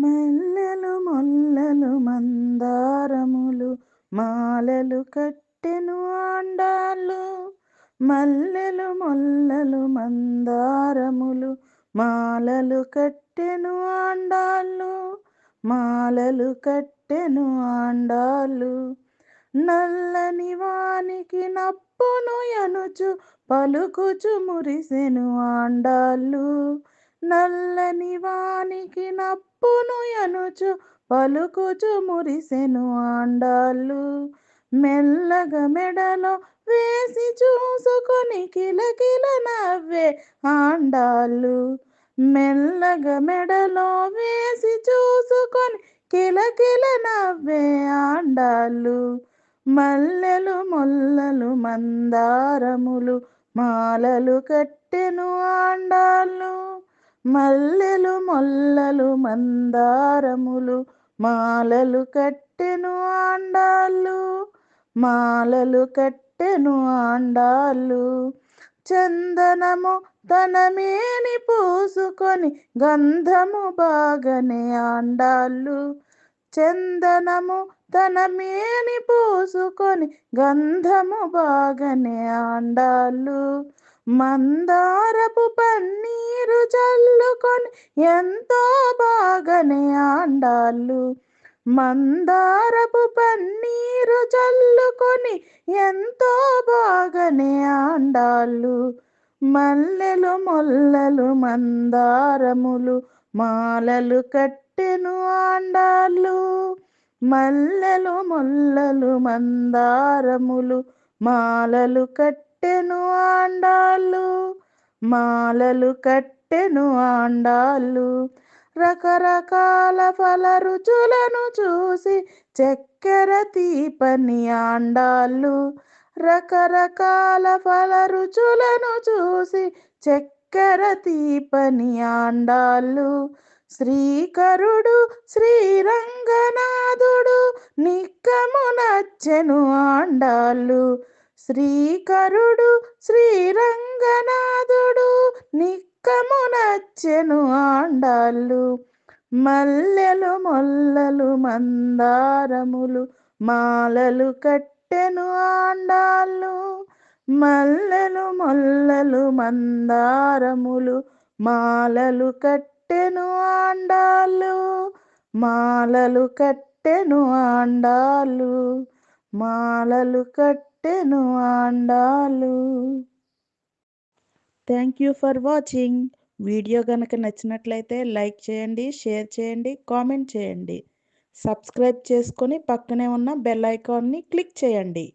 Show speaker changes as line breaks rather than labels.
మల్లెలు మొల్లలు మందారములు మాలలు కట్టెను ఆండాళ్ళు. మల్లెలు మొల్లలు మందారములు మాలలు కట్టెను ఆండాళ్ళు. మాలలు కట్టెను ఆండాళ్ళు. నల్లని వానికి నప్పును ఎనుచు పలుకుచు మురిసెను ఆండాళ్ళు. నల్లని వానికి నప్పును ఎనుచు పలుకుచు మురిసెను ఆండాళ్ళు. మెల్లగా మెడలో వేసి చూసుకొని కిలకిల నవ్వే ఆండాళ్ళు. మెల్లగా మెడలో వేసి చూసుకొని కిలకిల నవ్వే ఆండాళ్ళు. మల్లెలు మొల్లలు మందారములు మాలలు కట్టెను ఆండాళ్ళు. మల్లెలు మొల్లలు మందారములు మాలలు కట్టెను ఆండాళ్ళు. మాలలు కట్టెను ఆండాళ్ళు. చందనము తన మేని పూసుకొని గంధము బాగనే ఆండాళ్ళు. చందనము తన మేని పూసుకొని గంధము బాగనే ఆండాళ్ళు. మందారపు పన్నీరు చల్లుకొని ఎంతో బాగనే ఆండాళ్ళు. మందారపు పన్నీరు చల్లుకొని ఎంతో బాగనే ఆండాళ్ళు. మల్లెలు మొల్లలు మందారములు మాలలు కట్టెను ఆండాళ్ళు. మల్లెలు మొల్లలు మందారములు మాలలు కట్టెను ఆండాళ్ళు. మాలలు కట్టెను ఆండాళ్ళు. రకరకాల ఫల రుచులను చూసి చక్కెర తీపని ఆండాళ్ళు. రకరకాల ఫల రుచులను చూసి చక్కెర తీపని ఆండాళ్ళు. శ్రీకరుడు శ్రీరంగనాథుడు నిక్కము నచ్చెను ఆండాళ్ళు. శ్రీకరుడు శ్రీరంగనాథుడు నిక్కము నచ్చెను ఆండాళ్ళు. మల్లెలు మొల్లలు మందారములు మాలలు కట్టెను ఆండాళ్ళు. మల్లెలు మొల్లలు మందారములు మాలలు కట్టెను ఆండాళ్ళు. మాలలు కట్టెను ఆండాళ్ళు. మాలలు కట్టెను ఆండాళ్ళు. Thank you for watching. Video కనుక నచ్చినట్లయితే లైక్ చేయండి, షేర్ చేయండి, కామెంట్ చేయండి. సబ్స్క్రైబ్ చేసుకొని పక్కనే ఉన్న బెల్ ఐకాన్ని క్లిక్ చేయండి.